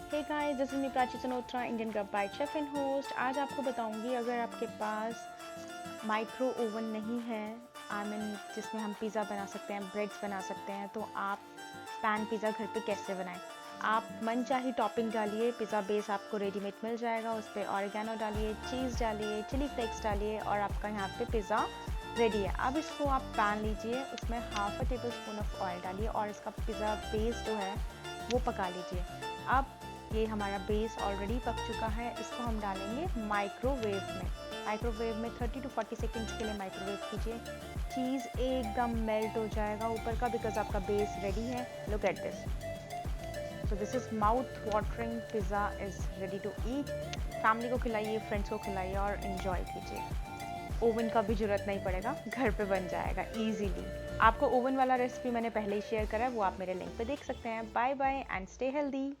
Hey guys, this is me Prachi Sanotra, Indian cook by chef and host. आज आपको बताऊंगी अगर आपके पास माइक्रो ओवन नहीं है, आई मीन जिसमें हम पिज़्ज़ा बना सकते हैं, ब्रेड्स बना सकते हैं, तो आप पैन पिज़्ज़ा घर पे कैसे बनाएं। आप मनचाही टॉपिंग डालिए, पिज़्ज़ा बेस आपको रेडीमेड मिल जाएगा, उस पर ऑरिगेनो डालिए, चीज़ डालिए, चिली फ्लेक्स डालिए और आपका यहाँ पे पिज़्ज़ा रेडी है। अब इसको आप पैन लीजिए, उसमें half a table spoon of oil डालिए और इसका पिज़्ज़ा बेस जो है वो पका लीजिए। अब ये हमारा बेस ऑलरेडी पक चुका है, इसको हम डालेंगे माइक्रोवेव में। माइक्रोवेव में 30 टू 40 सेकेंड्स के लिए माइक्रोवेव कीजिए। चीज़ एकदम मेल्ट हो जाएगा ऊपर का, बिकॉज आपका बेस रेडी है। Look at this. So this is mouth watering pizza is ready to eat. Family को खिलाइए, फ्रेंड्स को खिलाइए और इन्जॉय कीजिए। ओवन का भी ज़रूरत नहीं पड़ेगा, घर पे बन जाएगा ईजीली। आपको ओवन वाला रेसिपी मैंने पहले ही शेयर करा है, वो आप मेरे लिंक पे देख सकते हैं। Bye bye and stay healthy.